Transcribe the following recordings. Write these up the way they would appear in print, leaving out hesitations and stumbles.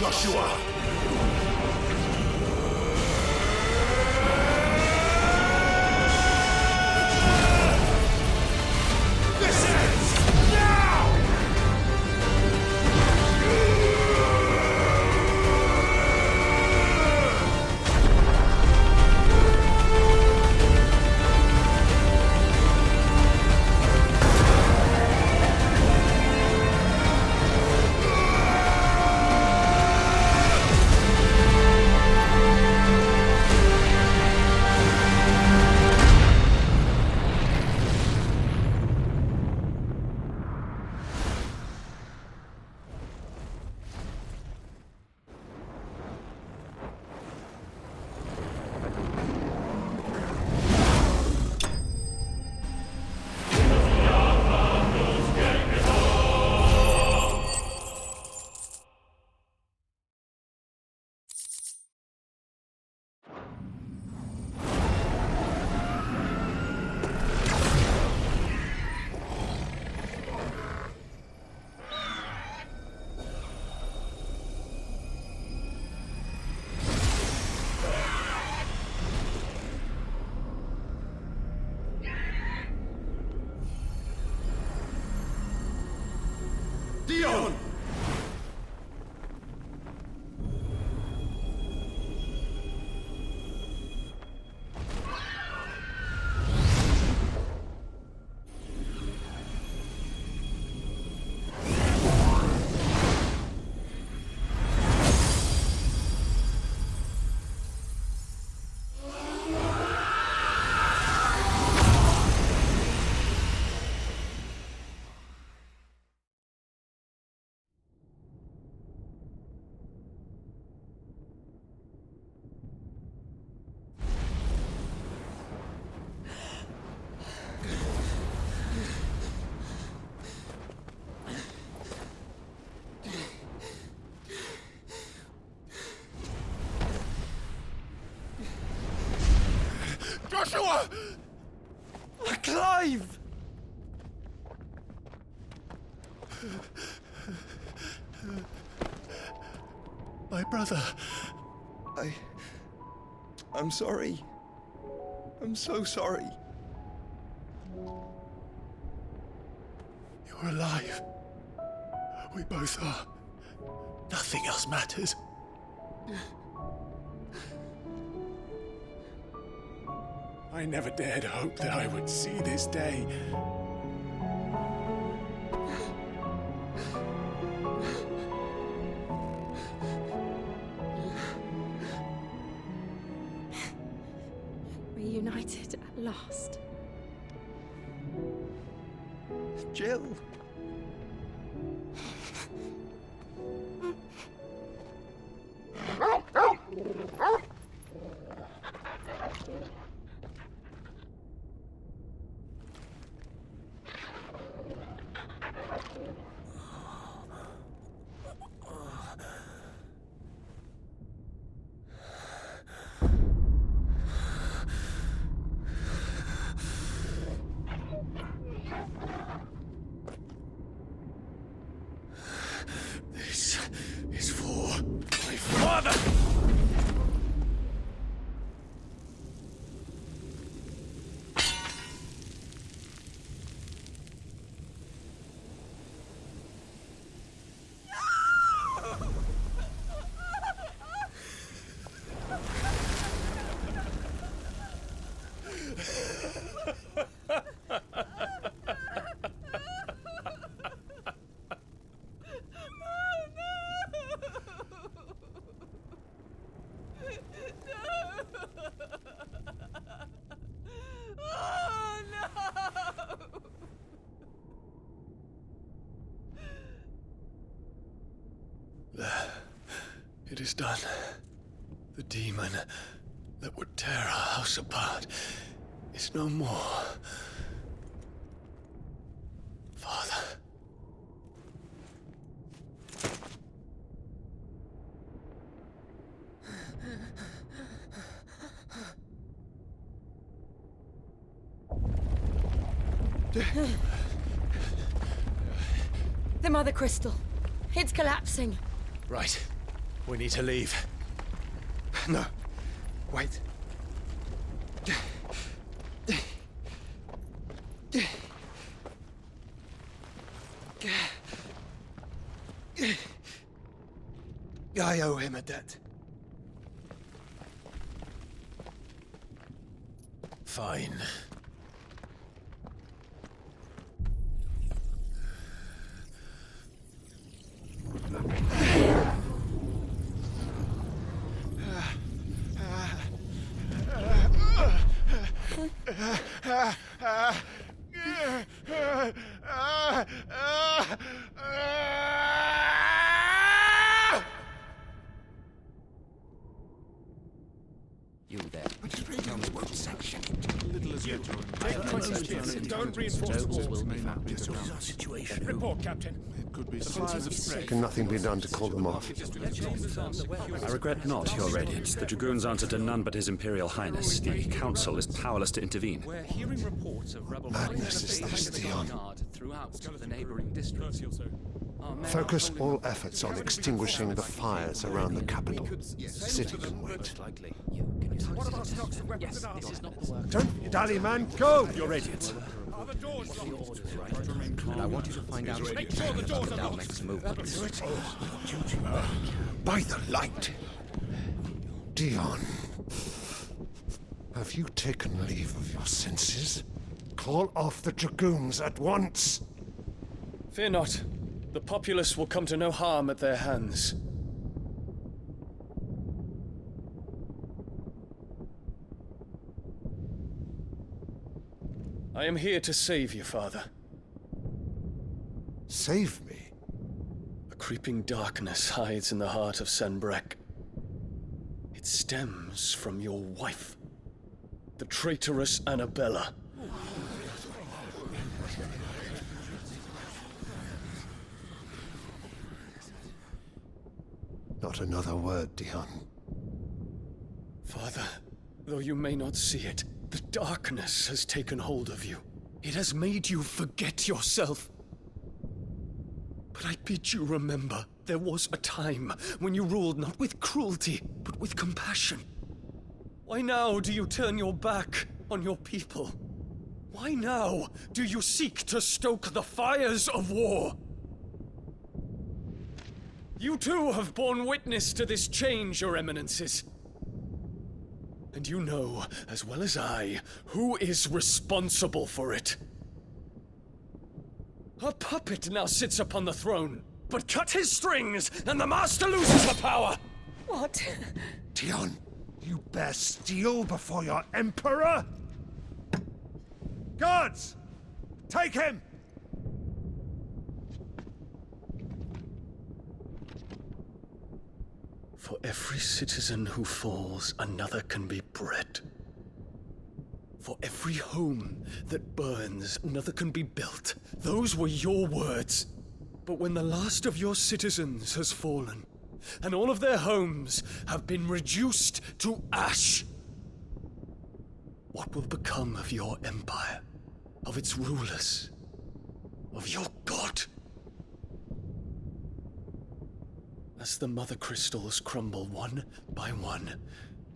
Joshua! This ends now! Dion! Joshua! Clive! My brother. I'm sorry. I'm so sorry. You're alive. We both are. Nothing else matters. I never dared hope that I would see this day. Reunited at last. Jill. This is for my father! It is done. The demon that would tear our house apart is no more. Father. The Mother Crystal. It's collapsing. Right. We need to leave. No. Wait. I owe him a debt. Fine. You there. Tell me what section. Don't reinforce the Jones walls. will be found. This is our situation. Report, Captain. It could be supplies of prey. Can nothing be done to call them off? I regret not, Your Radiance. The Dragoons answer to none but His Imperial Highness. The Council is powerless to intervene. We're hearing reports of rebel Madness is this, Dion. throughout the neighboring districts. Focus all efforts on extinguishing the fires around the capital. The city can wait. What about stocks of weapons and armor? This is not the work. Don't you dally, man, go! Your Radiance. Are the doors locked? And I want you to find out Make sure the doors are our locked. next movement. By the light! Dion, have you taken leave of your senses? Call off the Dragoons at once! Fear not. The populace will come to no harm at their hands. I am here to save you, Father. Save me? A creeping darkness hides in the heart of Sanbrek. It stems from your wife, the traitorous Annabella. Not another word, Dion. Father, though you may not see it, the darkness has taken hold of you. It has made you forget yourself. But I bid you remember, there was a time when you ruled not with cruelty, but with compassion. Why now do you turn your back on your people? Why now do you seek to stoke the fires of war? You too have borne witness to this change, Your Eminences. And you know, as well as I, who is responsible for it. A puppet now sits upon the throne, but cut his strings, and the master loses the power! What? Dion, you bear steel before your Emperor? Guards! Take him! For every citizen who falls, another can be bred. For every home that burns, another can be built. Those were your words. But when the last of your citizens has fallen, and all of their homes have been reduced to ash, what will become of your empire, of its rulers, of your god? As the mother crystals crumble one by one,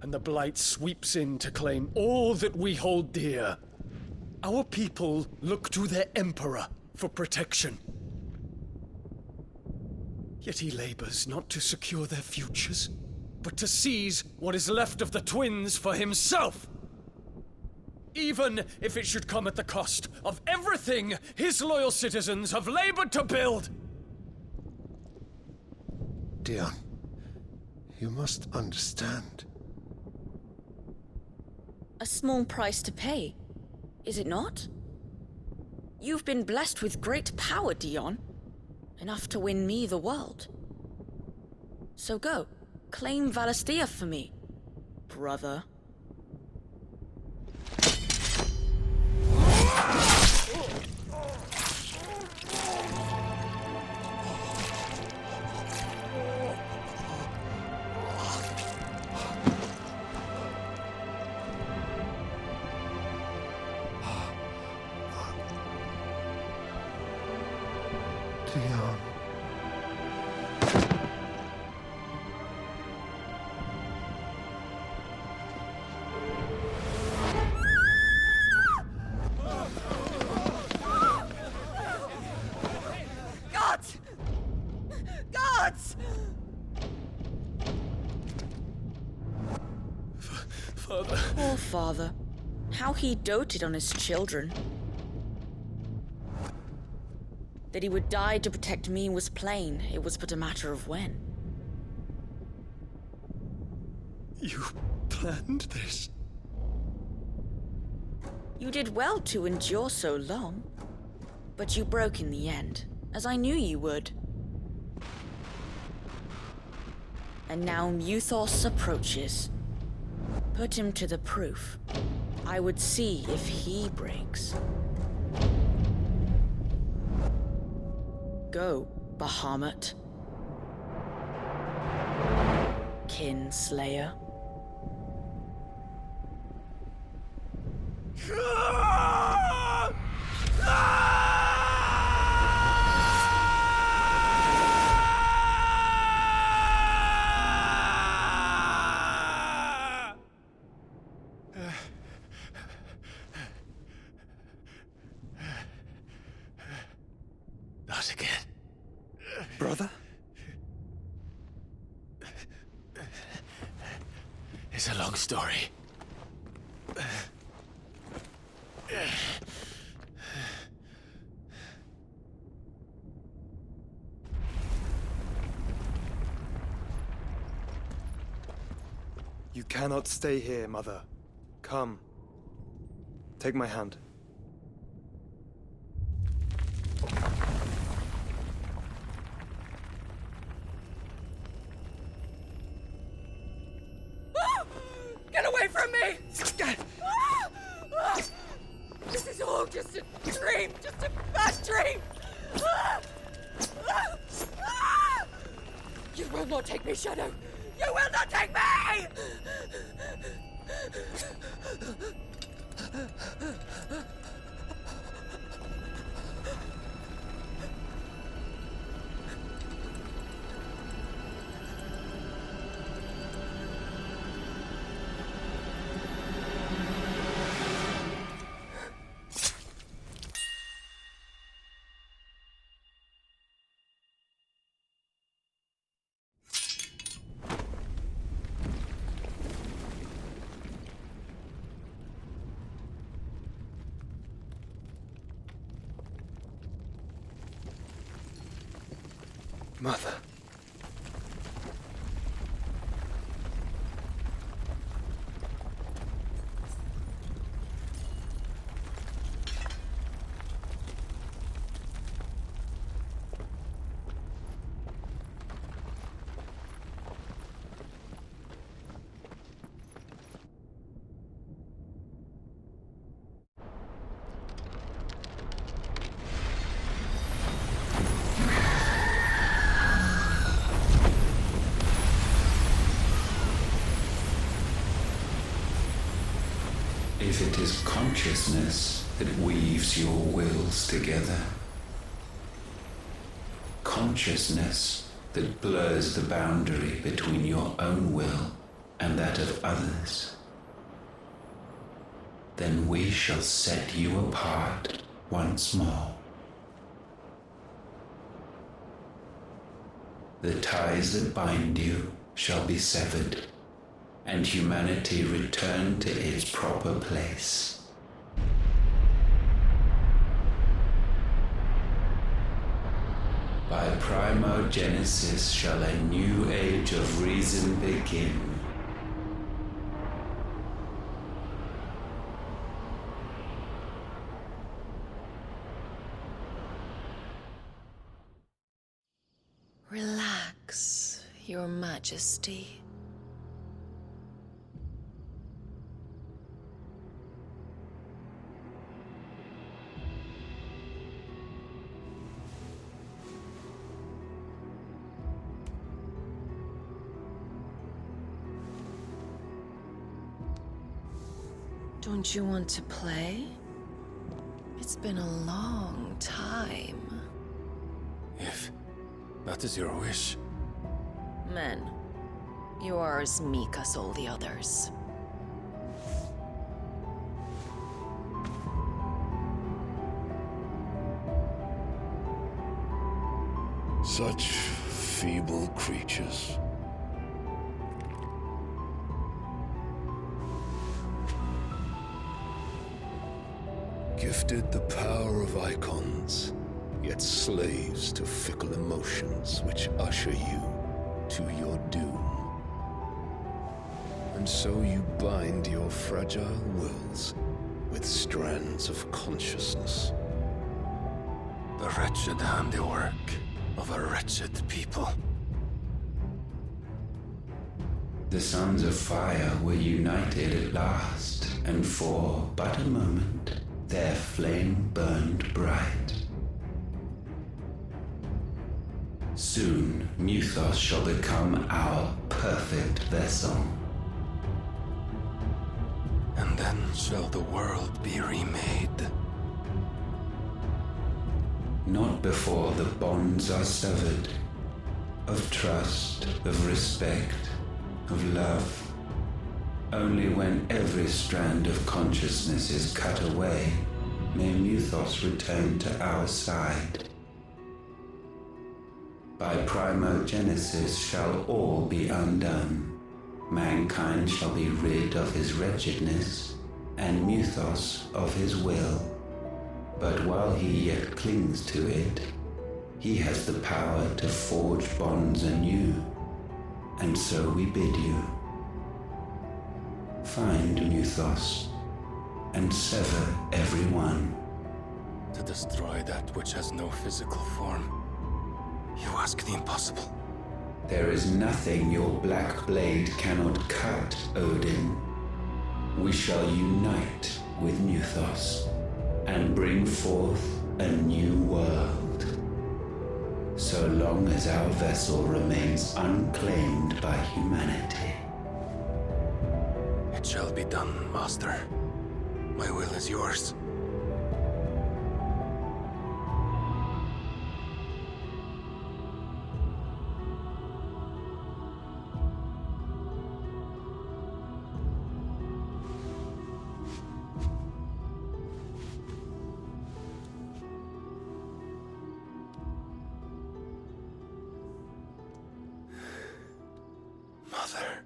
and the blight sweeps in to claim all that we hold dear, our people look to their emperor for protection. Yet he labors not to secure their futures, but to seize what is left of the twins for himself. Even if it should come at the cost of everything his loyal citizens have labored to build. Dion, you must understand. A small price to pay, is it not? You've been blessed with great power, Dion. Enough to win me the world. So go, claim Valisthea for me, brother. Dion. gods! Father. Poor father. How he doted on his children. That he would die to protect me was plain. It was but a matter of when. You planned this? You did well to endure so long. But you broke in the end, as I knew you would. And now Muthos approaches. Put him to the proof. I would see if he breaks. Go, Bahamut. Kinslayer. Not again. Brother? It's a long story. You cannot stay here, Mother. Come. Take my hand. Get away from me! This is all just a dream, just a bad dream! You will not take me, Shadow! You will not take me! Mother. If it is consciousness that weaves your wills together, consciousness that blurs the boundary between your own will and that of others, then we shall set you apart once more. The ties that bind you shall be severed, and humanity return to its proper place. By primogenesis shall a new age of reason begin. Relax, Your Majesty. Don't you want to play? It's been a long time. If that is your wish. Men, you are as meek as all the others. Such feeble creatures. Gifted the power of icons, yet slaves to fickle emotions which usher you to your doom. And so you bind your fragile wills with strands of consciousness. The wretched handiwork of a wretched people. The sons of fire were united at last, and for but a moment their flame burned bright. Soon Mythos shall become our perfect vessel. And then shall the world be remade. Not before the bonds are severed, of trust, of respect, of love. Only when every strand of consciousness is cut away, may Mythos return to our side. By primogenesis shall all be undone. Mankind shall be rid of his wretchedness, and Mythos of his will. But while he yet clings to it, he has the power to forge bonds anew, and so we bid you. Find Mythos, and sever every one. To destroy that which has no physical form, you ask the impossible. There is nothing your black blade cannot cut, Odin. We shall unite with Mythos, and bring forth a new world. So long as our vessel remains unclaimed by humanity. It shall be done, Master. My will is yours. Mother.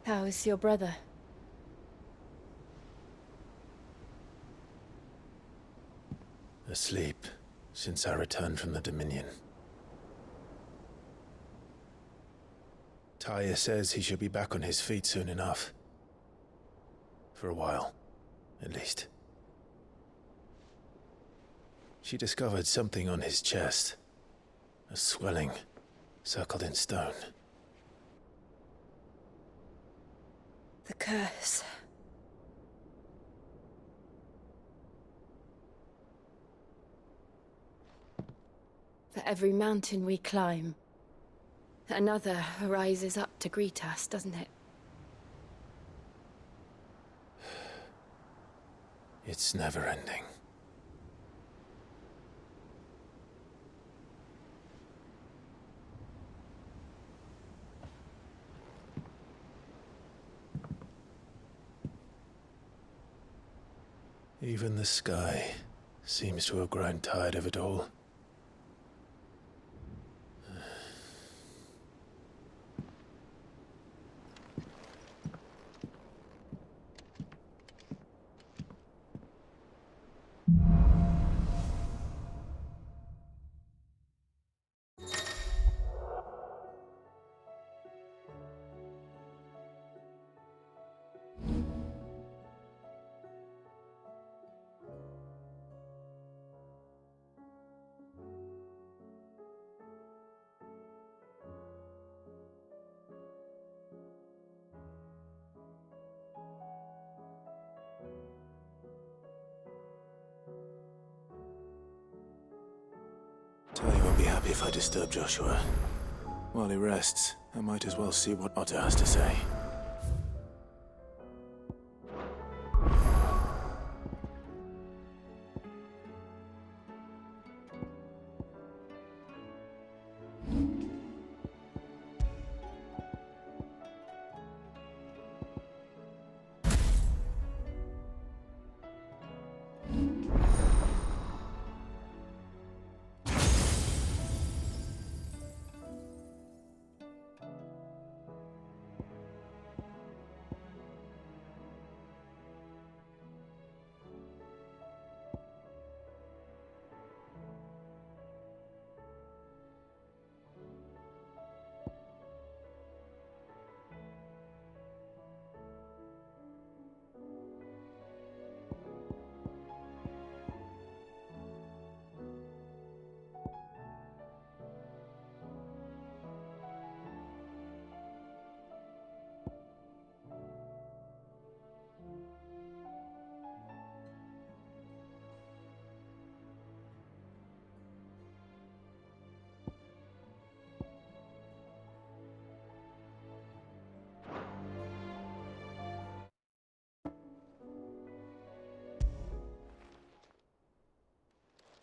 How is your brother? Asleep since I returned from the Dominion. Taya says he should be back on his feet soon enough. For a while, at least. She discovered something on his chest. A swelling, circled in stone. The curse. For every mountain we climb, another rises up to greet us, doesn't it? It's never ending. Even the sky seems to have grown tired of it all. If I disturb Joshua, while he rests, I might as well see what Otto has to say.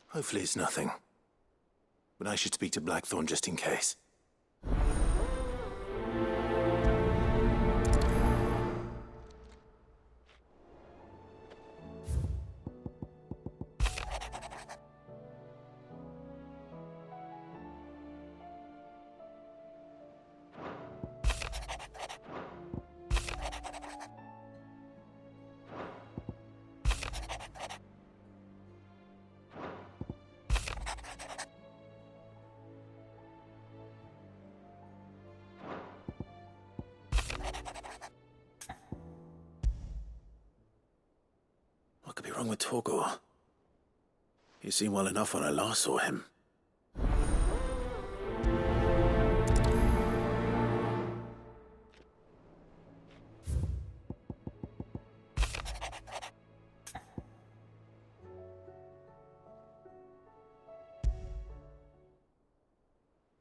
Hopefully it's nothing. But I should speak to Blackthorn just in case. What could be wrong with Torgor? He seemed well enough when I last saw him.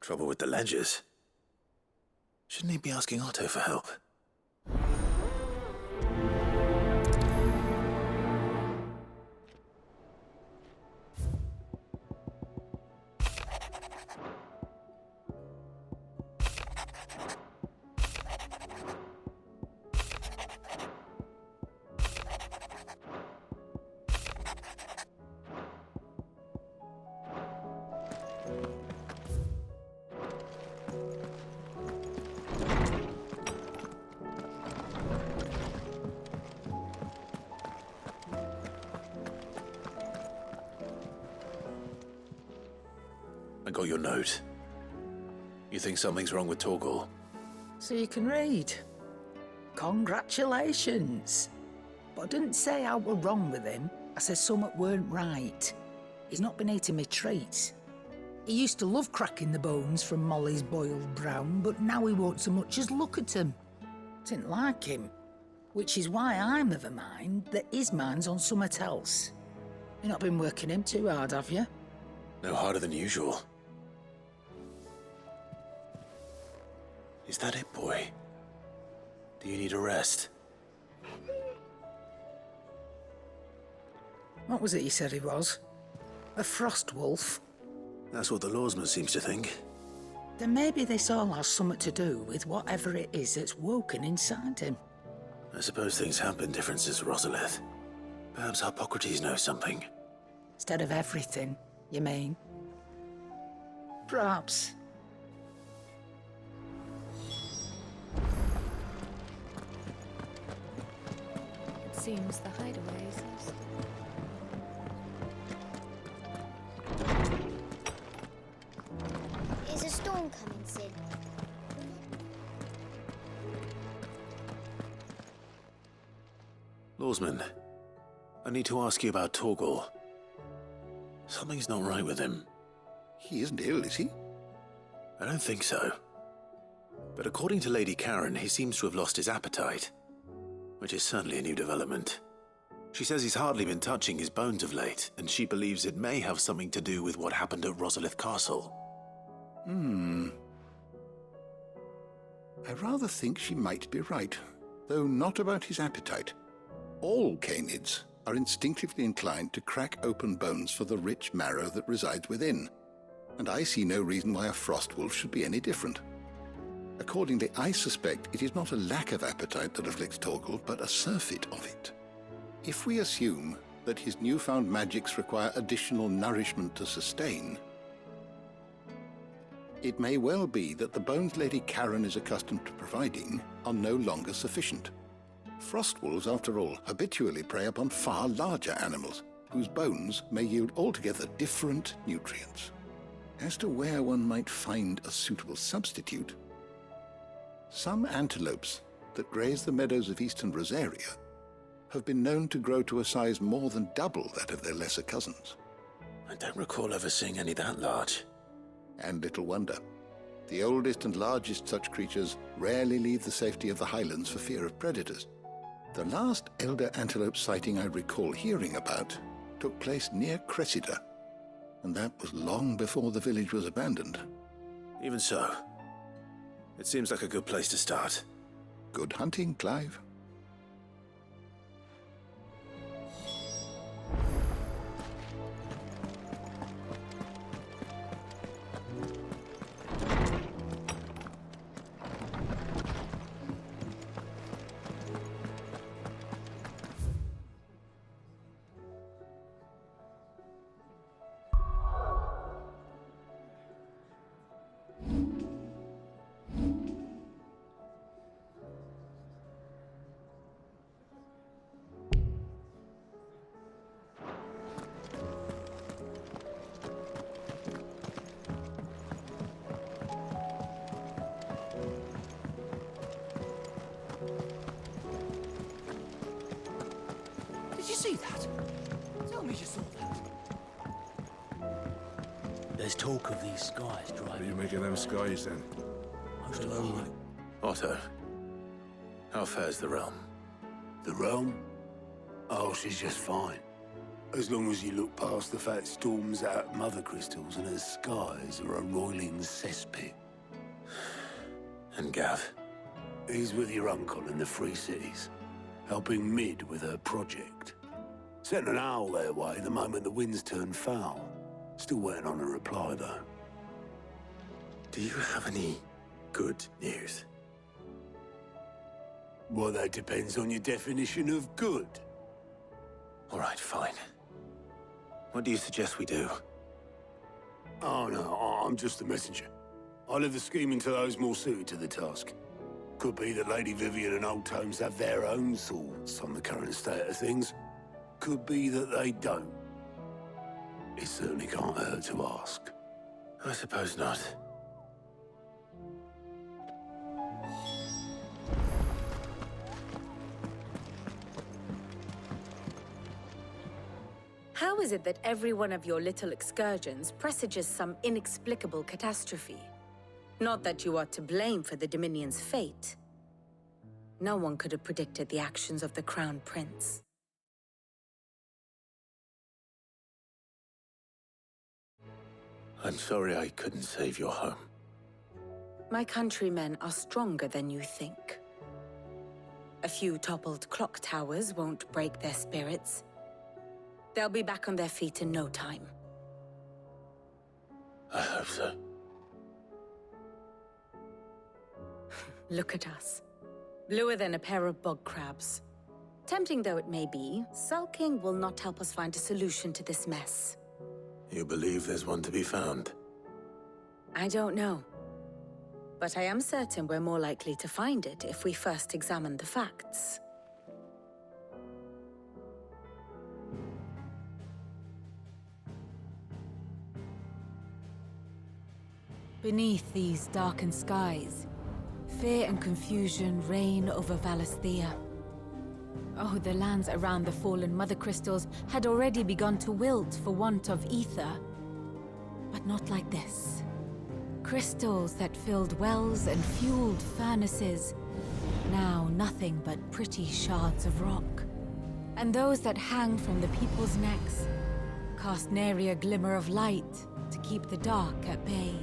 Trouble with the ledgers. Shouldn't he be asking Otto for help? I got your note. You think something's wrong with Torgor? So you can read. Congratulations. But I didn't say I were wrong with him. I said something weren't right. He's not been eating me treats. He used to love cracking the bones from Molly's boiled brown, but now he won't so much as look at them. Didn't like him. Which is why I'm of a mind that his mind's on something else. You've not been working him too hard, have you? No harder than usual. Is that it, boy? Do you need a rest? What was it you said he was? A frost wolf? That's what the lawsman seems to think. Then maybe this all has something to do with whatever it is that's woken inside him. I suppose things have been different since Rosalith. Perhaps Hippocrates knows something. Instead of everything, you mean? Perhaps. It seems the hideaway is lost. Is a storm coming, Sid? Lawsman, I need to ask you about Torgor. Something's not right with him. He isn't ill, is he? I don't think so. But according to Lady Karen, he seems to have lost his appetite, which is certainly a new development. She says he's hardly been touching his bones of late, and she believes it may have something to do with what happened at Rosalith Castle. I rather think she might be right, though not about his appetite. All canids are instinctively inclined to crack open bones for the rich marrow that resides within, and I see no reason why a frost wolf should be any different. Accordingly, I suspect it is not a lack of appetite that afflicts Torgal, but a surfeit of it. If we assume that his newfound magics require additional nourishment to sustain, it may well be that the bones Lady Karen is accustomed to providing are no longer sufficient. Frost wolves, after all, habitually prey upon far larger animals, whose bones may yield altogether different nutrients. As to where one might find a suitable substitute, some antelopes that graze the meadows of eastern Rosaria have been known to grow to a size more than double that of their lesser cousins. I don't recall ever seeing any that large. And little wonder. The oldest and largest such creatures rarely leave the safety of the highlands for fear of predators. The last elder antelope sighting I recall hearing about took place near Cressida, and that was long before the village was abandoned. Even so, it seems like a good place to start. Good hunting, Clive. Did you see that? Tell me you saw that. There's talk of these skies driving. What are you making them skies then? Most of all, Otto, how fares the realm? The realm? Oh, she's just fine. As long as you look past the fat storms out mother crystals and her skies are a roiling cesspit. And Gav? He's with your uncle in the Free Cities, helping Mid with her project. Sent an owl their way the moment the winds turned foul. Still waiting on a reply, though. Do you have any good news? Well, that depends on your definition of good. All right, fine. What do you suggest we do? Oh, no, I'm just the messenger. I leave the scheming to those more suited to the task. Could be that Lady Vivian and Old Tomes have their own thoughts on the current state of things. Could be that they don't. It certainly can't hurt to ask. I suppose not. How is it that every one of your little excursions presages some inexplicable catastrophe? Not that you are to blame for the Dominion's fate. No one could have predicted the actions of the Crown Prince. I'm sorry I couldn't save your home. My countrymen are stronger than you think. A few toppled clock towers won't break their spirits. They'll be back on their feet in no time. I hope so. Look at us. Bluer than a pair of bog crabs. Tempting though it may be, sulking will not help us find a solution to this mess. You believe there's one to be found? I don't know. But I am certain we're more likely to find it if we first examine the facts. Beneath these darkened skies, fear and confusion reign over Valisthea. Oh, the lands around the fallen Mother Crystals had already begun to wilt for want of ether. But not like this. Crystals that filled wells and fueled furnaces. Now nothing but pretty shards of rock. And those that hang from the people's necks cast nary a glimmer of light to keep the dark at bay.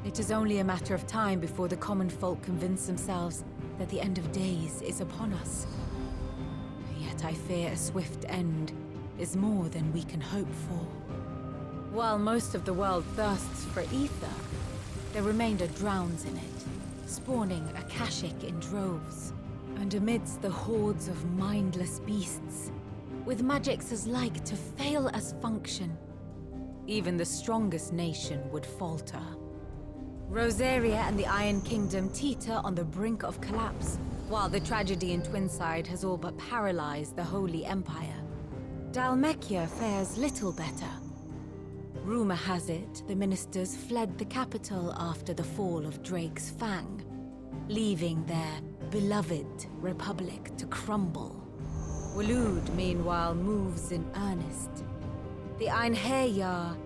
It is only a matter of time before the common folk convince themselves that the end of days is upon us. Yet I fear a swift end is more than we can hope for. While most of the world thirsts for ether, the remainder drowns in it, spawning Akashic in droves. And amidst the hordes of mindless beasts, with magics as like to fail as function, even the strongest nation would falter. Rosaria and the Iron Kingdom teeter on the brink of collapse, while the tragedy in Twinside has all but paralyzed the Holy Empire. Dhalmekia fares little better. Rumor has it the ministers fled the capital after the fall of Drake's Fang, leaving their beloved republic to crumble. Waloed, meanwhile, moves in earnest. The Einherjar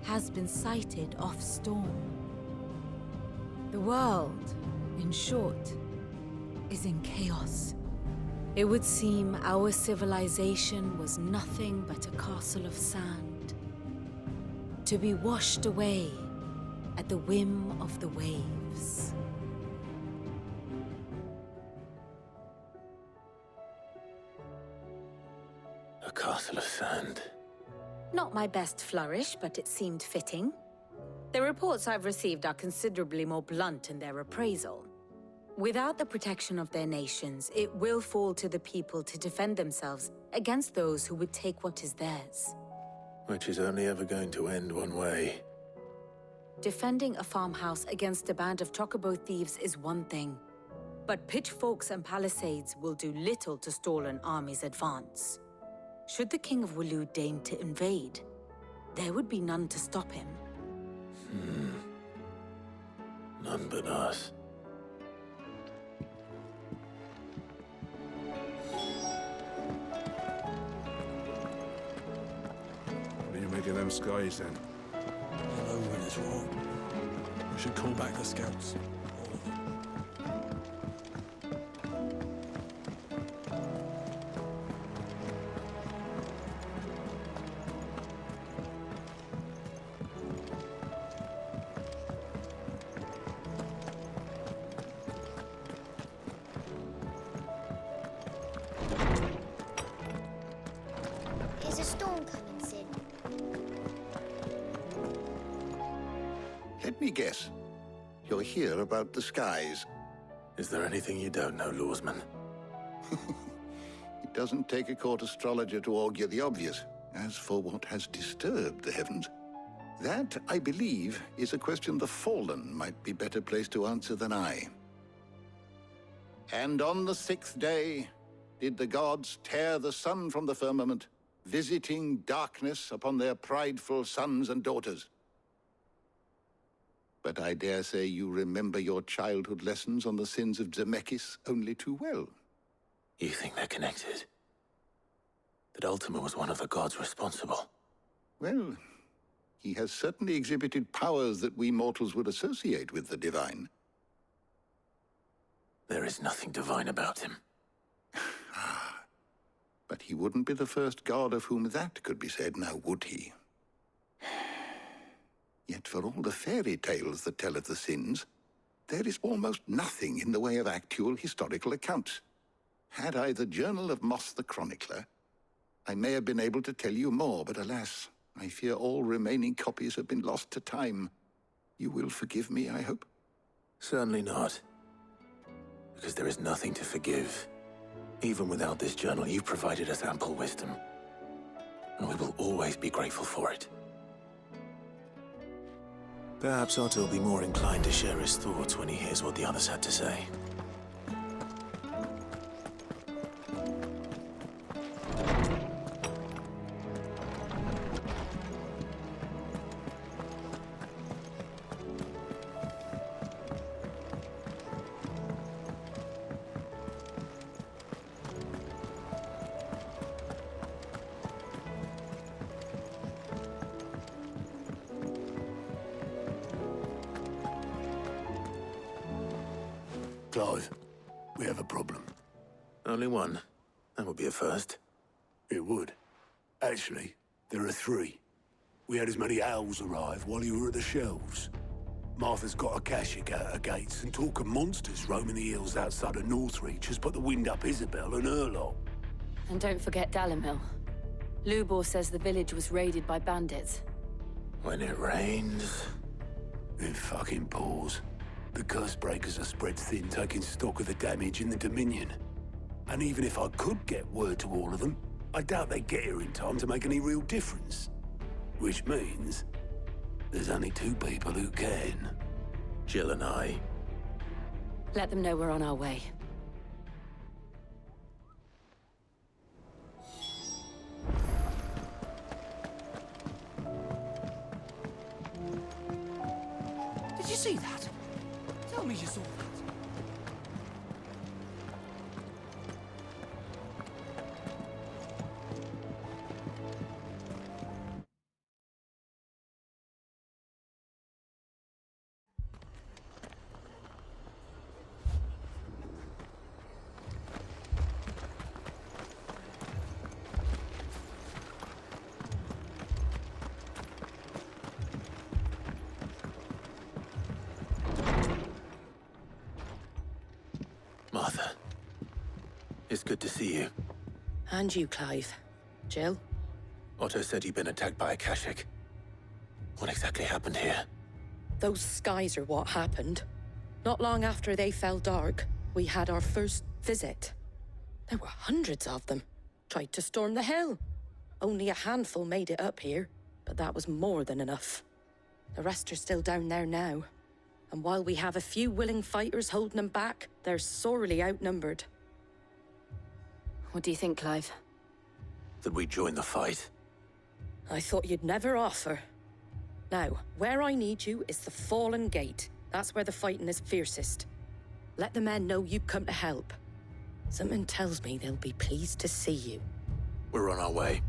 has been sighted off-storm. The world, in short, is in chaos. It would seem our civilization was nothing but a castle of sand, to be washed away at the whim of the waves. A castle of sand. Not my best flourish, but it seemed fitting. The reports I've received are considerably more blunt in their appraisal. Without the protection of their nations, it will fall to the people to defend themselves against those who would take what is theirs. Which is only ever going to end one way. Defending a farmhouse against a band of chocobo thieves is one thing, but pitchforks and palisades will do little to stall an army's advance. Should the King of Waloed deign to invade, there would be none to stop him. None but us. What do you make of them skies, then? I know when it's wrong. We should call back the scouts. All of them. Is a storm coming, Sid? Let me guess. You're here about the skies. Is there anything you don't know, Lawsman? It doesn't take a court astrologer to augur the obvious. As for what has disturbed the heavens, that, I believe, is a question the Fallen might be better placed to answer than I. And on the 6th day did the gods tear the sun from the firmament, visiting darkness upon their prideful sons and daughters. But I dare say you remember your childhood lessons on the sins of Zemeckis only too well. You think they're connected? That Ultima was one of the gods responsible? Well, he has certainly exhibited powers that we mortals would associate with the divine. There is nothing divine about him. But he wouldn't be the first god of whom that could be said, now would he? Yet for all the fairy tales that tell of the sins, there is almost nothing in the way of actual historical accounts. Had I the Journal of Moss the Chronicler, I may have been able to tell you more, but alas, I fear all remaining copies have been lost to time. You will forgive me, I hope? Certainly not. Because there is nothing to forgive. Even without this journal, you've provided us ample wisdom. And we will always be grateful for it. Perhaps Otto will be more inclined to share his thoughts when he hears what the others had to say. Clive, we have a problem. Only one. That would be a first. It would. Actually, there are 3. We had as many owls arrive while you were at the shelves. Martha's got a Akashic out her gates, and talk of monsters roaming the hills outside of Northreach has put the wind up Isabel and her lot. And don't forget Dalimil. Lubor says the village was raided by bandits. When it rains, it fucking pours. The Cursebreakers are spread thin, taking stock of the damage in the Dominion. And even if I could get word to all of them, I doubt they'd get here in time to make any real difference. Which means there's only two people who can. Jill and I. Let them know we're on our way. Did you see that? Tell me you saw that. Martha. It's good to see you. And you, Clive. Jill? Otto said you'd been attacked by Akashic. What exactly happened here? Those skies are what happened. Not long after they fell dark, we had our first visit. There were hundreds of them. Tried to storm the hill. Only a handful made it up here, but that was more than enough. The rest are still down there now. And while we have a few willing fighters holding them back, they're sorely outnumbered. What do you think, Clive? That we join the fight? I thought you'd never offer. Now, where I need you is the Fallen Gate. That's where the fighting is fiercest. Let the men know you come to help. Something tells me they'll be pleased to see you. We're on our way.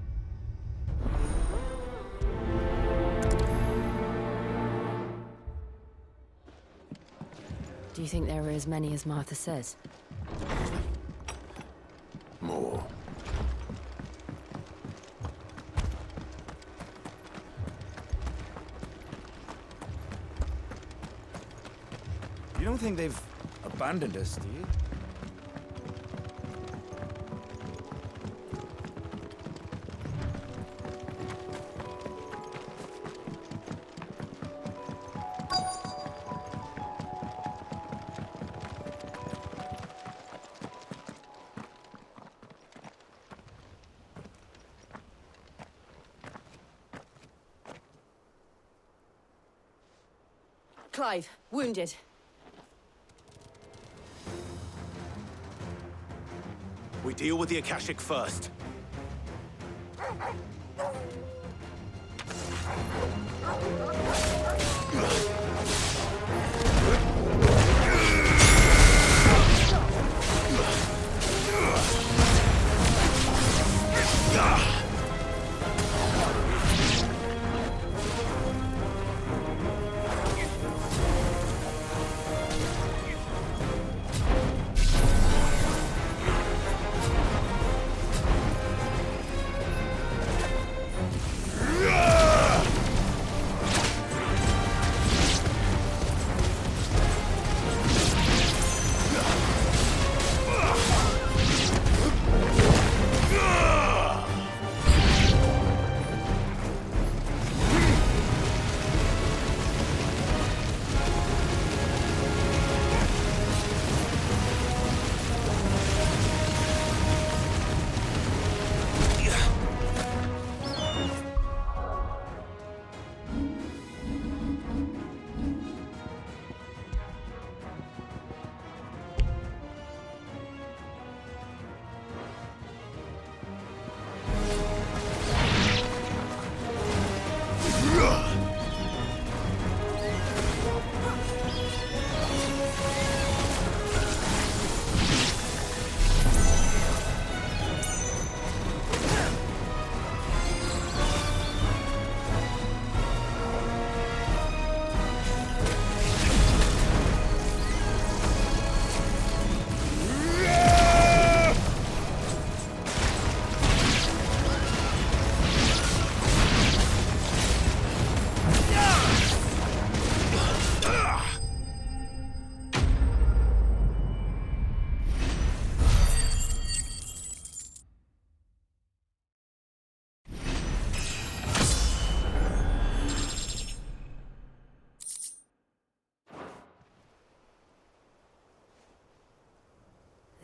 Do you think there were as many as Martha says? More. You don't think they've abandoned us, do you? Clive, wounded. We deal with the Akashic first.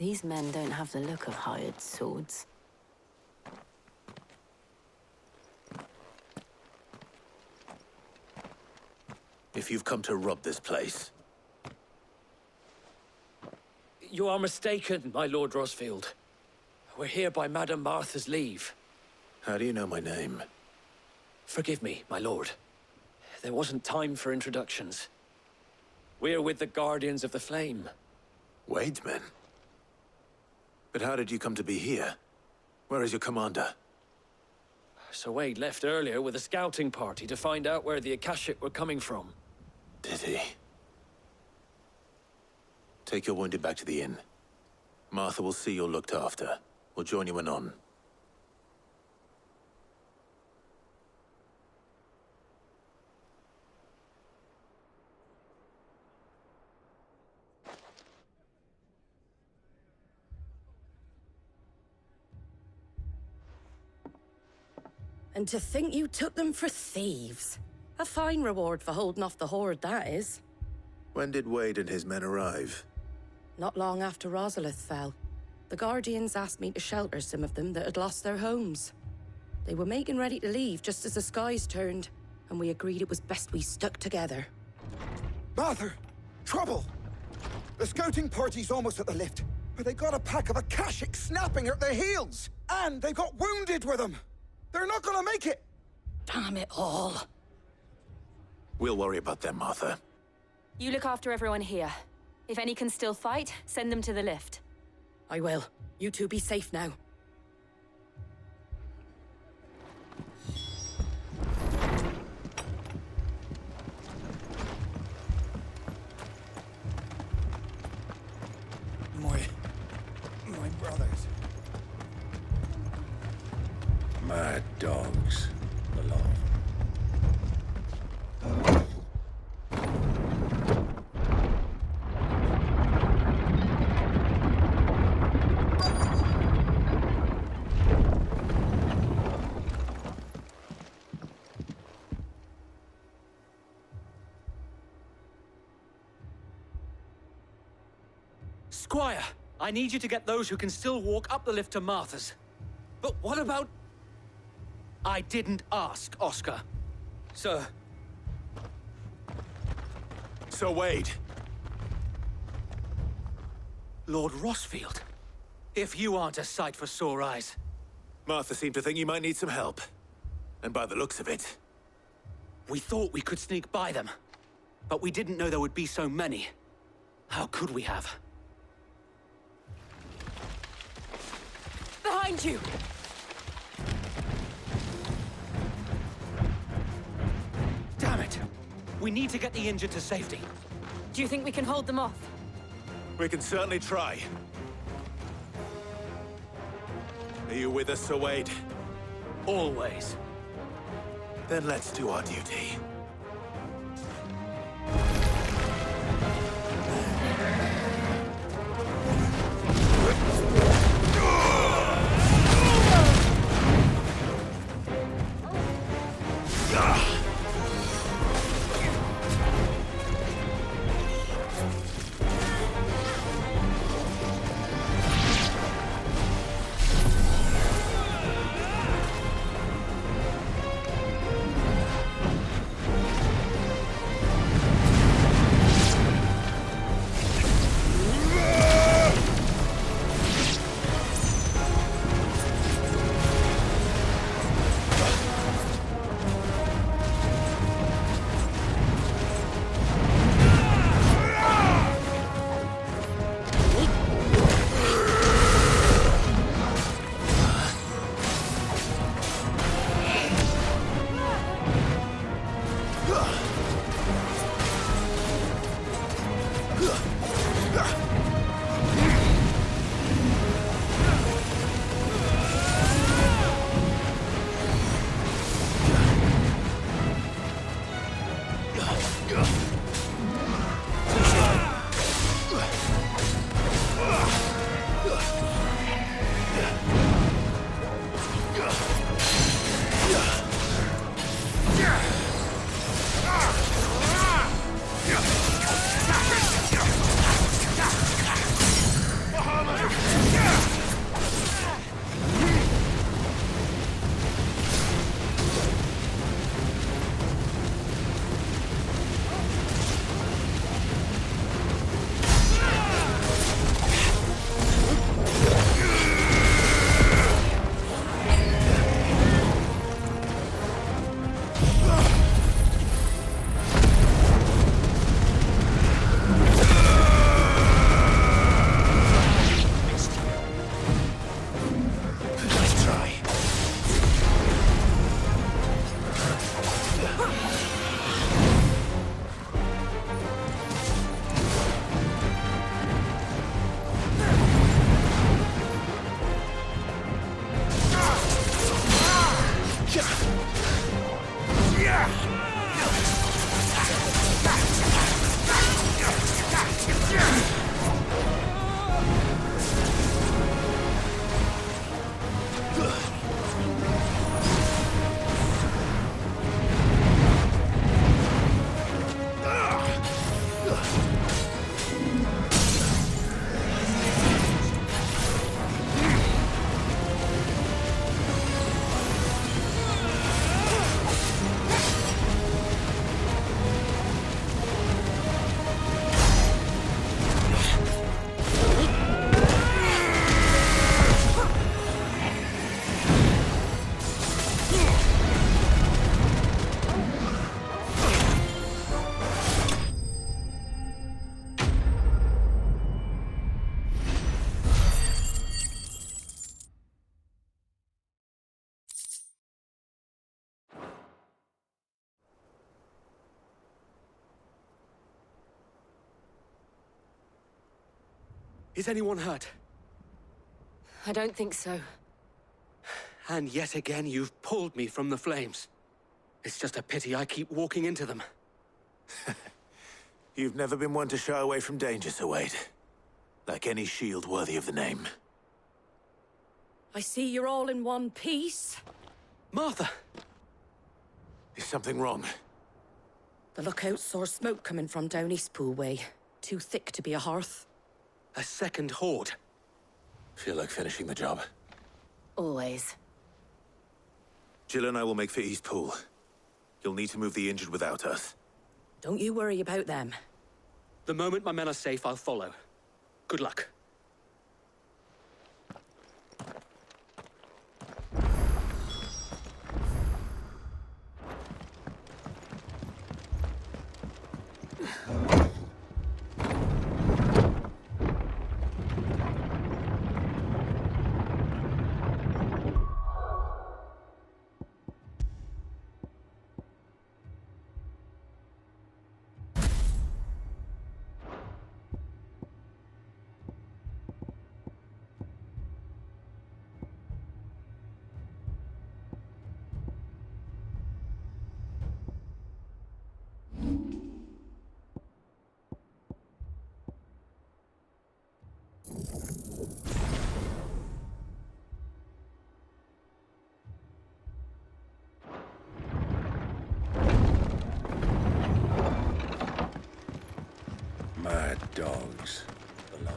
These men don't have the look of hired swords. If you've come to rob this place, You are mistaken, my Lord Rosfield. We're here by Madame Martha's leave. how do you know my name? Forgive me, my lord. There wasn't time for introductions. We're with the Guardians of the Flame. Wade's men? But how did you come to be here? Where is your commander? Sir Wade left earlier with a scouting party to find out where the Akashic were coming from. Did he? Take your wounded back to the inn. Martha will see you're looked after. We'll join you anon. And to think you took them for thieves. A fine reward for holding off the horde, that is. When did Wade and his men arrive? Not long after Rosalith fell. The Guardians asked me to shelter some of them that had lost their homes. They were making ready to leave just as the skies turned, and we agreed it was best we stuck together. Martha! Trouble! The scouting party's almost at the lift, but they got a pack of Akashic snapping at their heels! And they got wounded with them! They're not gonna make it! Damn it all. We'll worry about them, Martha. You look after everyone here. If any can still fight, send them to the lift. I will. You two be safe now. My brothers. Mad dogs, below. Squire, I need you to get those who can still walk up the lift to Martha's. But what about... I didn't ask, Oscar. Sir. Sir Wade. Lord Rosfield. If you aren't a sight for sore eyes. Martha seemed to think you might need some help. And by the looks of it... We thought we could sneak by them. But we didn't know there would be so many. How could we have? Behind you! Damn it! We need to get the injured to safety. Do you think we can hold them off? We can certainly try. Are you with us, Sir Wade? Always. Then let's do our duty. Is anyone hurt? I don't think so. And yet again, you've pulled me from the flames. It's just a pity I keep walking into them. You've never been one to shy away from danger, Sir Wade. Like any shield worthy of the name. I see you're all in one piece. Martha! Is something wrong? The lookout saw smoke coming from down Eastpool way. Too thick to be a hearth. A second horde. Feel like finishing the job. Always. Jill and I will make for Eastpool. You'll need to move the injured without us. Don't you worry about them. The moment my men are safe, I'll follow. Good luck. Mad dogs alone.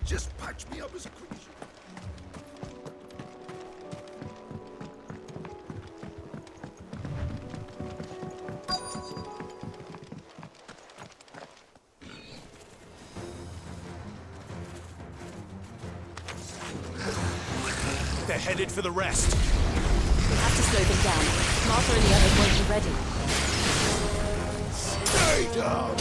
Just patch me up as quick as you They're headed for the rest. We'll have to slow them down. Martha and the others won't be ready. stay down.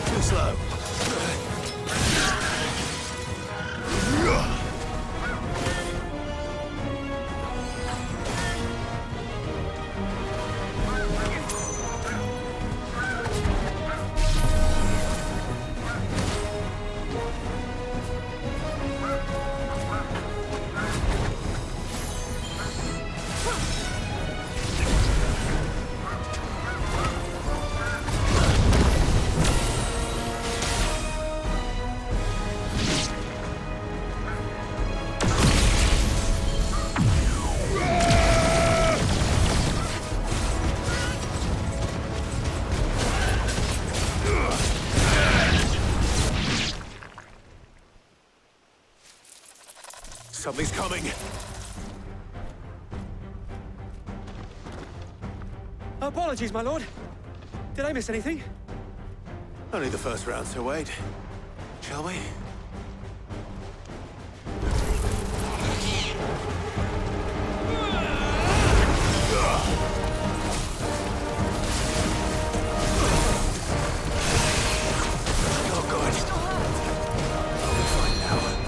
Too slow. Something's coming. Apologies, my lord. Did I miss anything? Only the first round, Sir Wade. Shall we? Oh, God. I'll be fine now.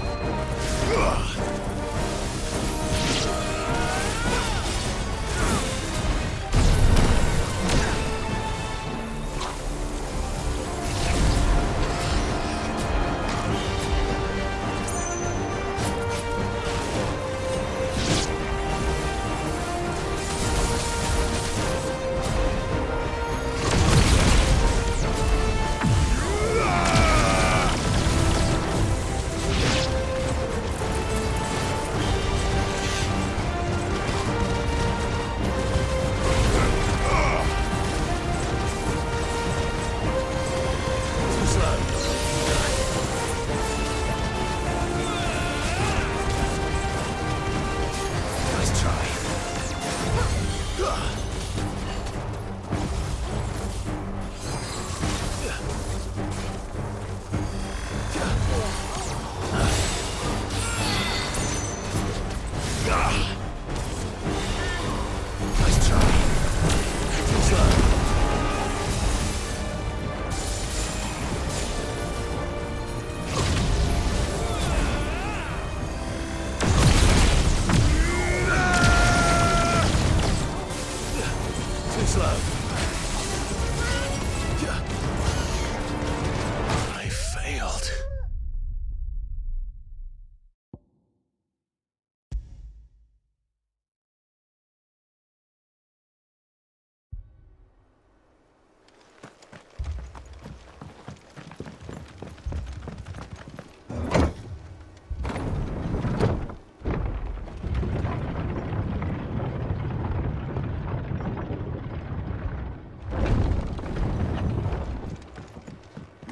I failed.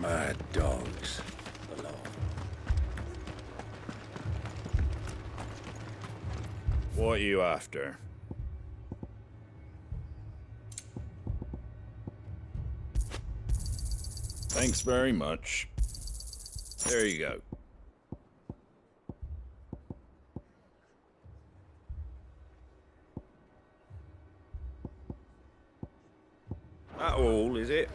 Mad dogs alone. What are you after? Thanks very much. There you go. That all, is it?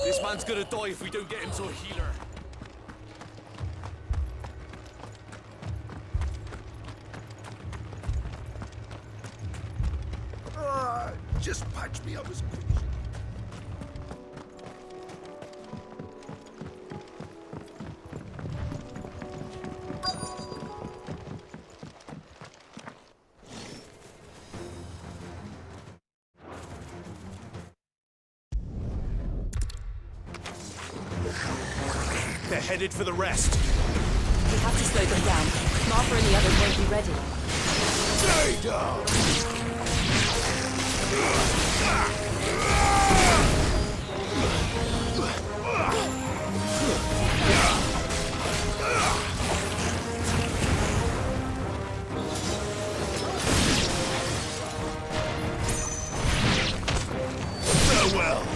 This man's gonna die if we don't get him to a healer. Just patch me up as quick. They're headed for the rest. We have to slow them down. Martha and the others won't be ready. Stay down! Farewell.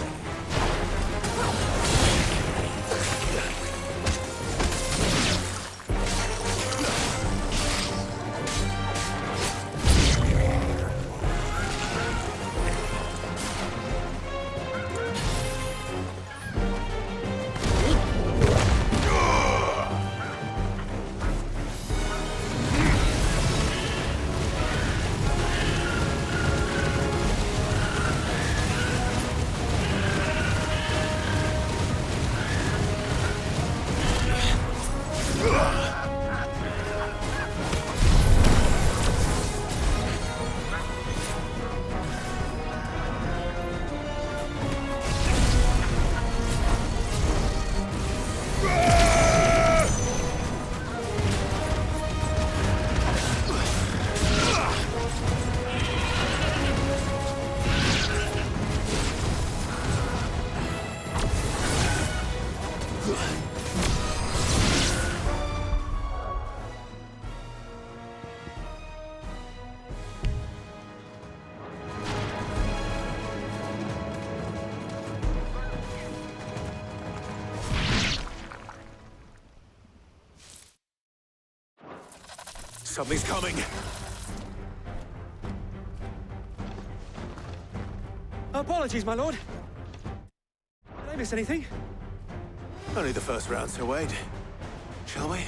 Something's coming. Apologies, my lord. Did I miss anything? Only the first round, Sir Wade. Shall we?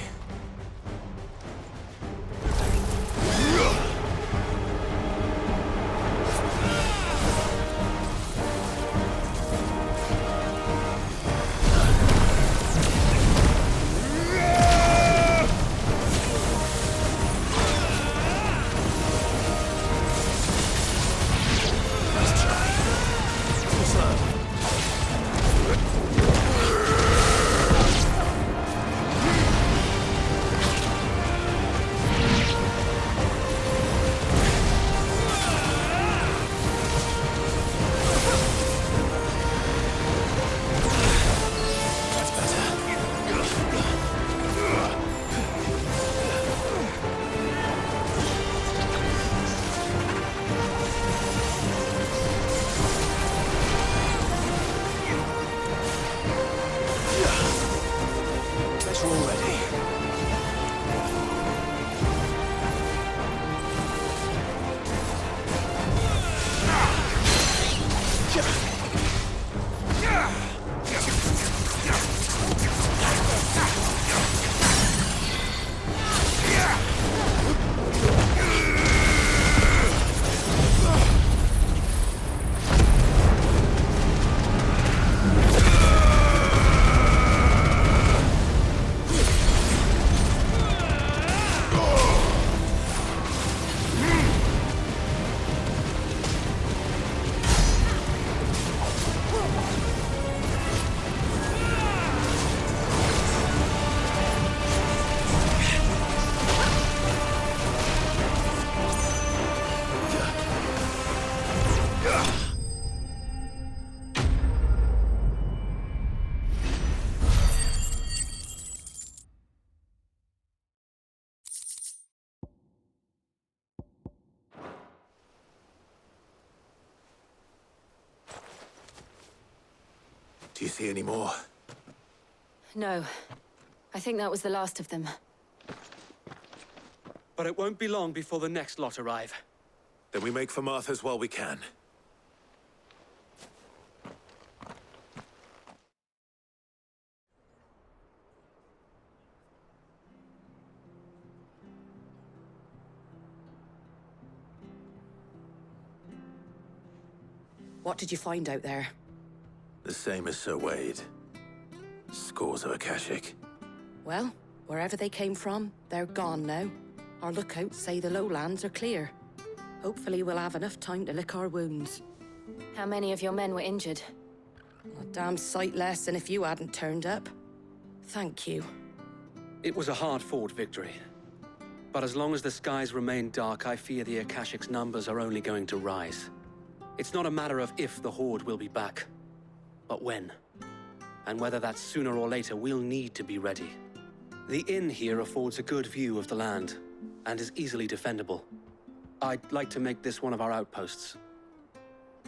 you see any more? No. I think that was the last of them. But it won't be long before the next lot arrive. Then we make for Martha's while we can. What did you find out there? The same as Sir Wade. Scores of Akashic. Well, wherever they came from, they're gone now. Our lookouts say the lowlands are clear. Hopefully we'll have enough time to lick our wounds. How many of your men were injured? A damn sight less than if you hadn't turned up. Thank you. It was a hard-fought victory. But as long as the skies remain dark, I fear the Akashic's numbers are only going to rise. It's not a matter of if the Horde will be back, but when. And whether that's sooner or later, we'll need to be ready. The inn here affords a good view of the land, and is easily defendable. I'd like to make this one of our outposts.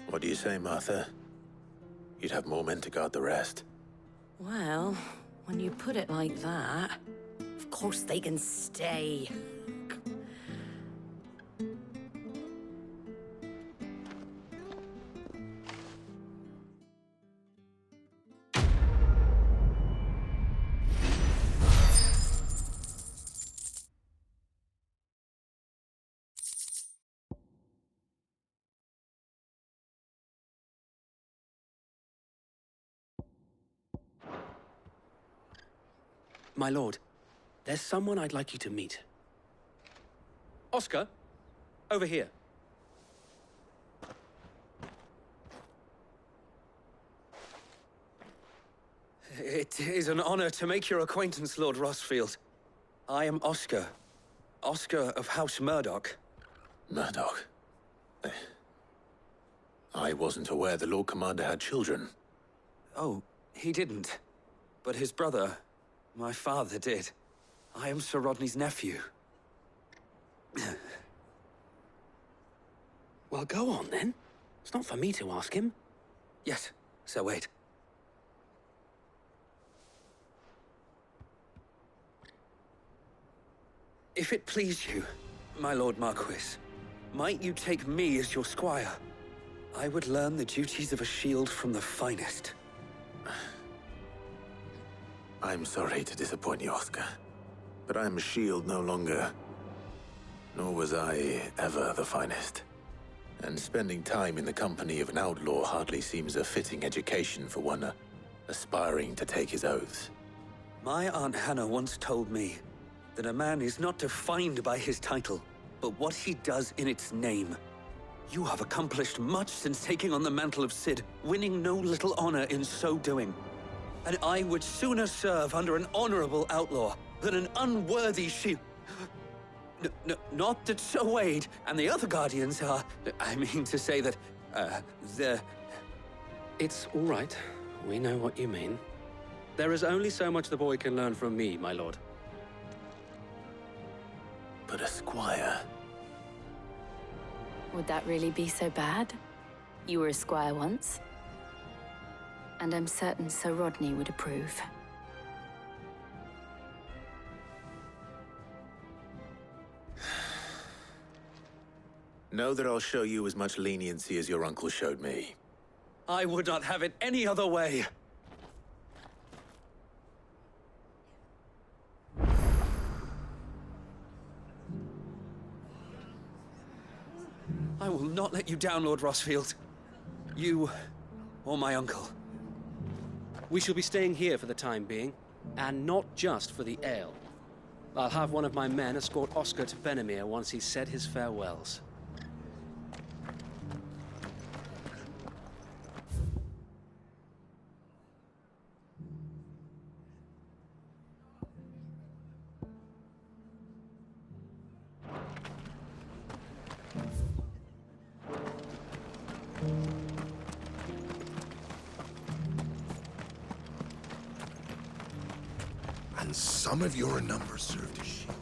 What do you say, Martha? You'd have more men to guard the rest. Well, when you put it like that, of course they can stay. My lord, there's someone I'd like you to meet. Oscar, over here. It is an honor to make your acquaintance, Lord Rossfield. I am Oscar. Oscar of House Murdoch. Murdoch? I wasn't aware the Lord Commander had children. Oh, he didn't. But his brother, my father, did. I am Sir Rodney's nephew. Well, go on, then. It's not for me to ask him. Yes, Sir Wade. If it please you, my Lord Marquis, might you take me as your squire? I would learn the duties of a shield from the finest. I'm sorry to disappoint you, Oscar, but I'm a shield no longer. Nor was I ever the finest. And spending time in the company of an outlaw hardly seems a fitting education for one aspiring to take his oaths. My Aunt Hannah once told me that a man is not defined by his title, but what he does in its name. You have accomplished much since taking on the mantle of Cid, winning no little honor in so doing. And I would sooner serve under an honorable outlaw than an unworthy shield. Not that Sir Wade and the other Guardians are... I mean to say that, they're... It's all right. We know what you mean. There is only so much the boy can learn from me, my lord. But a squire... Would that really be so bad? You were a squire once. And I'm certain Sir Rodney would approve. Know that I'll show you as much leniency as your uncle showed me. I would not have it any other way. I will not let you down, Lord Rossfield. You or my uncle. We shall be staying here for the time being, and not just for the ale. I'll have one of my men escort Oscar to Benimir once he's said his farewells. And some of your numbers served as shield.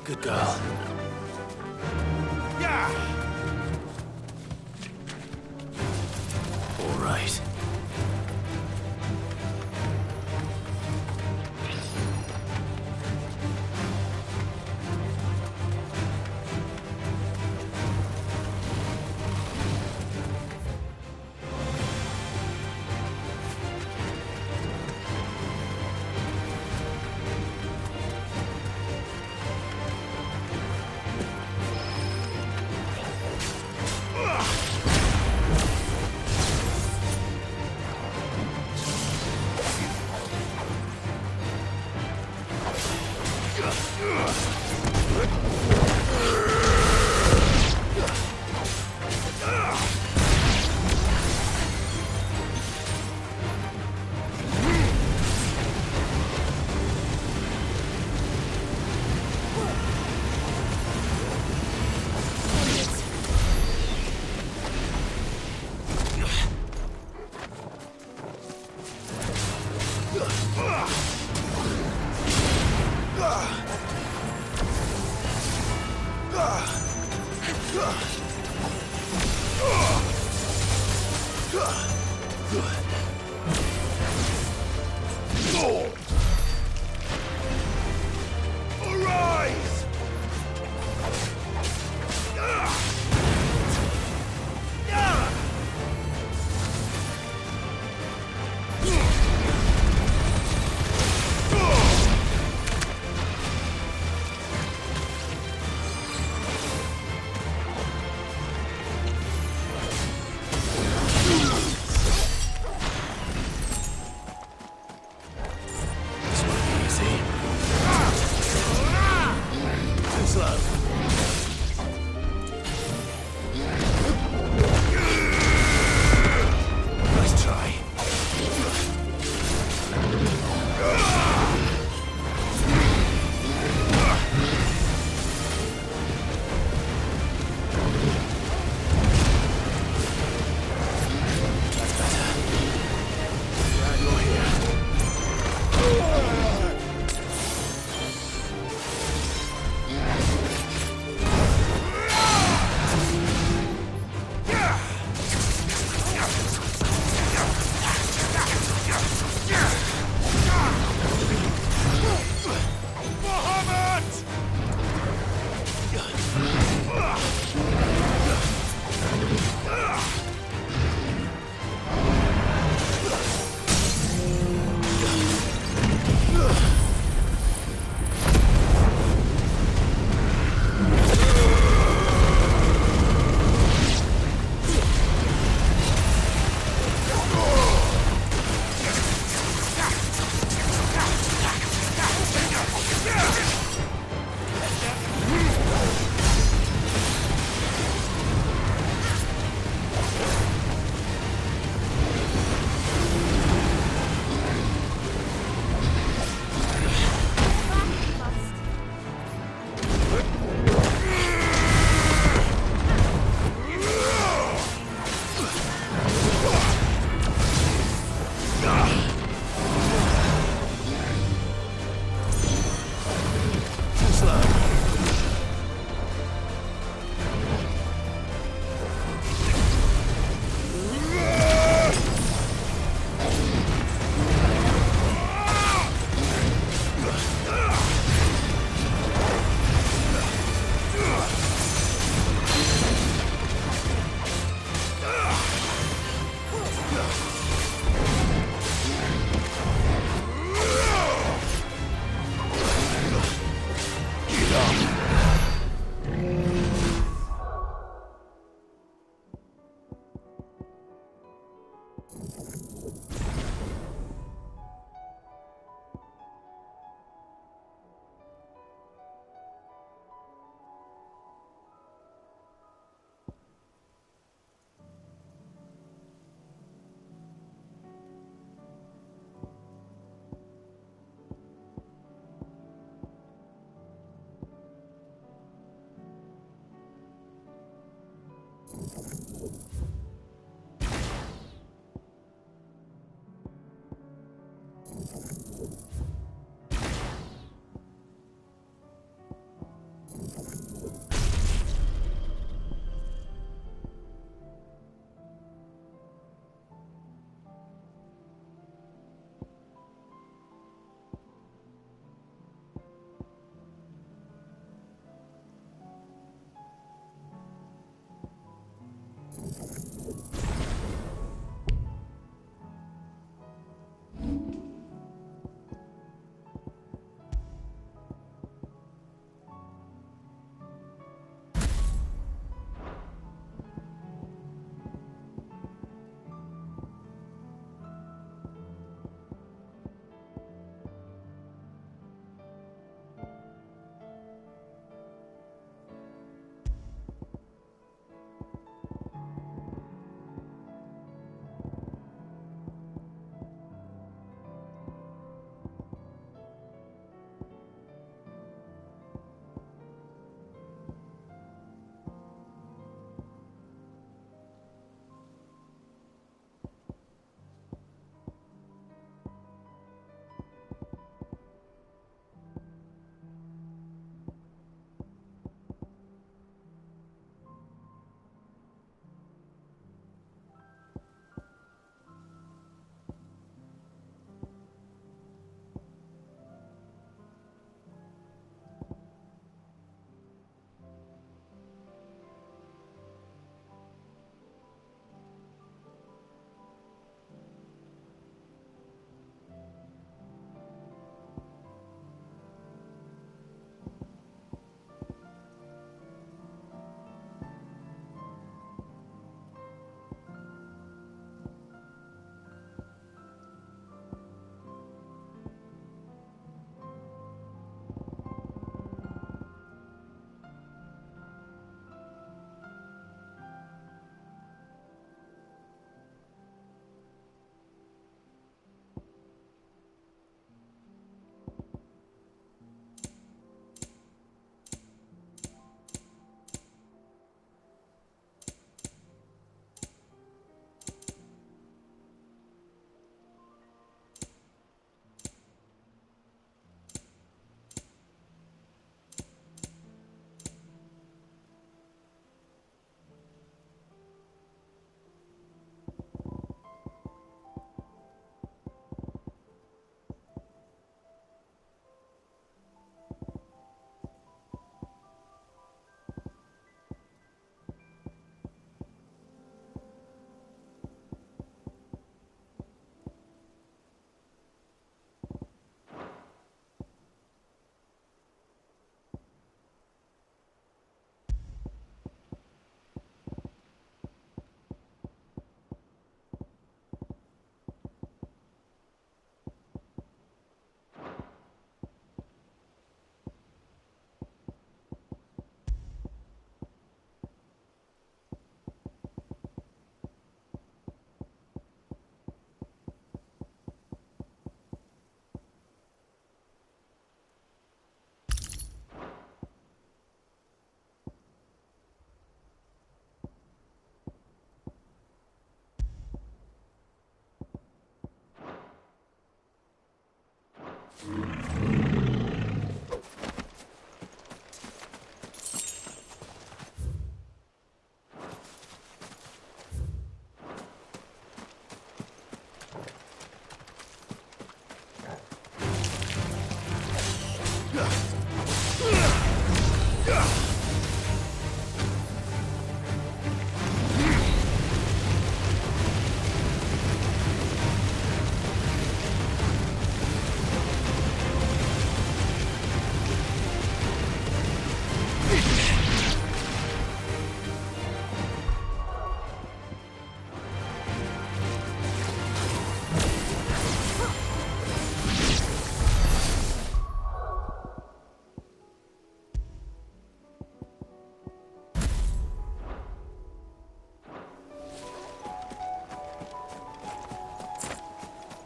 Good girl. Yeah! All right.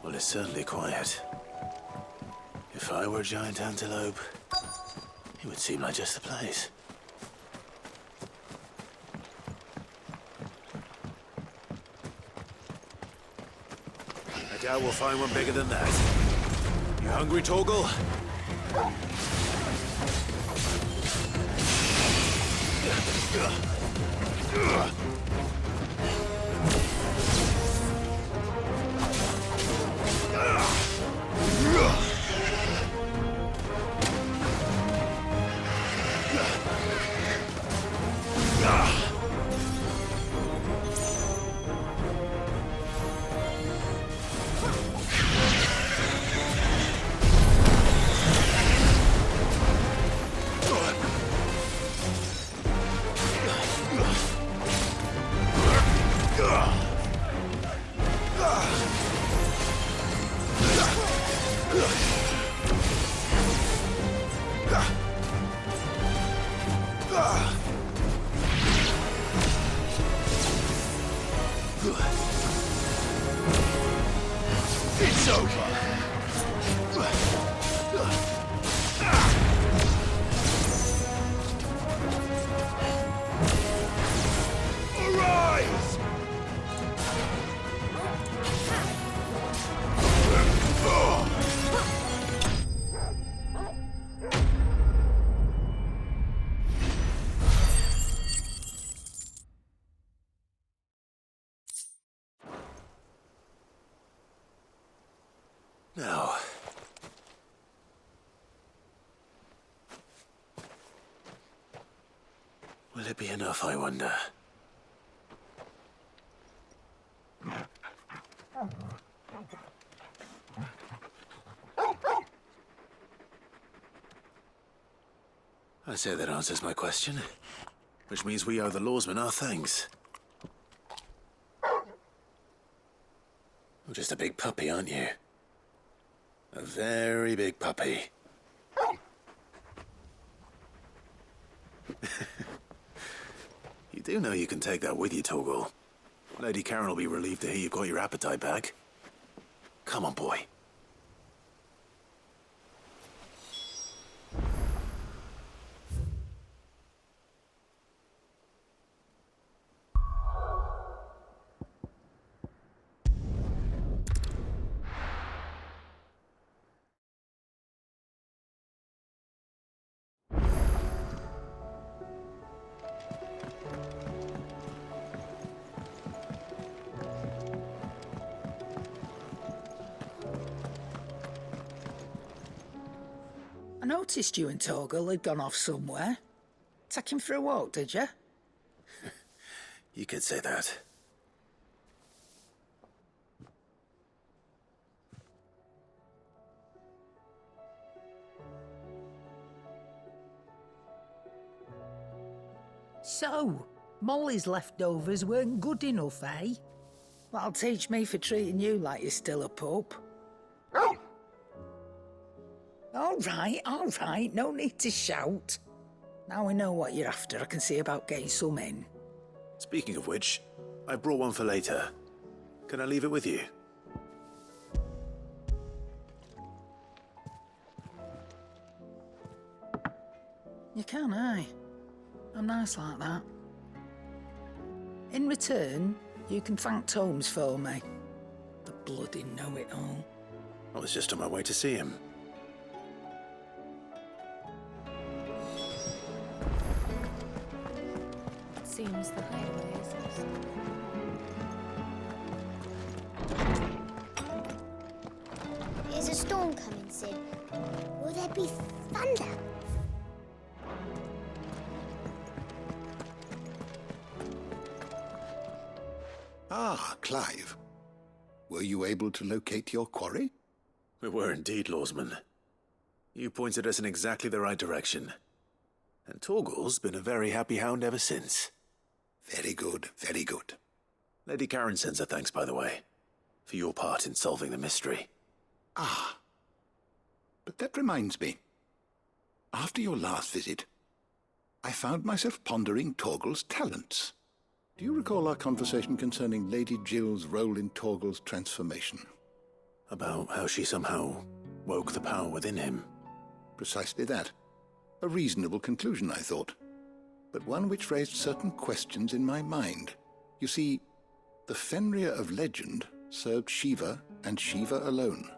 Well, it's certainly quiet. If I were a giant antelope, it would seem like just the place. I doubt we'll find one bigger than that. You hungry, Torgal? It's over. Arise! Now, will it be enough, I wonder? I say that answers my question, which means we owe the lawsmen our thanks. You're just a big puppy, aren't you? A very big puppy. You do know you can take that with you, Torgal. Lady Karen will be relieved to hear you've got your appetite back. Come on, boy. I noticed you and Torgal had gone off somewhere. Take him for a walk, did you? You could say that. So, Molly's leftovers weren't good enough, eh? That'll teach me for treating you like you're still a pup. All right, no need to shout. Now we know what you're after, I can see about getting some in. Speaking of which, I brought one for later. Can I leave it with you? You can, aye. I'm nice like that. In return, you can thank Tomes for me. The bloody know-it-all. I was just on my way to see him. seems the highway is also... Is a storm coming, Sid? Will there be thunder? Ah, Clive. Were you able to locate your quarry? We were indeed, Lawsman. You pointed us in exactly the right direction. And Torgal's been a very happy hound ever since. Very good, very good. Lady Karen sends her thanks, by the way, for your part in solving the mystery. Ah. But that reminds me. After your last visit, I found myself pondering Torgal's talents. Do you recall our conversation concerning Lady Jill's role in Torgal's transformation? About how she somehow woke the power within him. Precisely that. A reasonable conclusion, I thought. But one which raised certain questions in my mind. You see, the Fenrir of legend served Shiva and Shiva alone.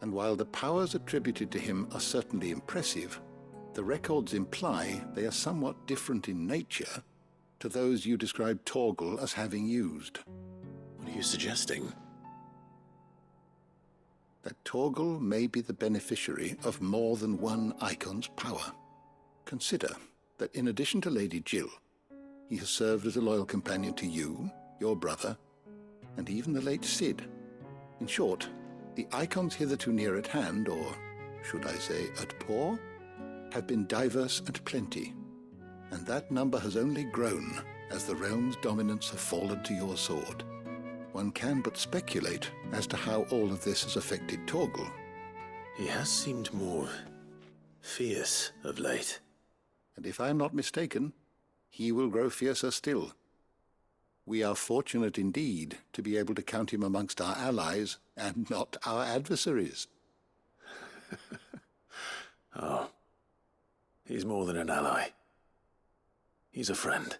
And while the powers attributed to him are certainly impressive, the records imply they are somewhat different in nature to those you described Torgal as having used. What are you suggesting? That Torgal may be the beneficiary of more than one icon's power. Consider that in addition to Lady Jill, he has served as a loyal companion to you, your brother, and even the late Sid. In short, the icons hitherto near at hand, or should I say at paw, have been diverse and plenty, and that number has only grown as the realm's dominance have fallen to your sword. One can but speculate as to how all of this has affected Torgal. He has seemed more fierce of late. And if I am not mistaken, he will grow fiercer still. We are fortunate indeed to be able to count him amongst our allies and not our adversaries. Oh, he's more than an ally. He's a friend.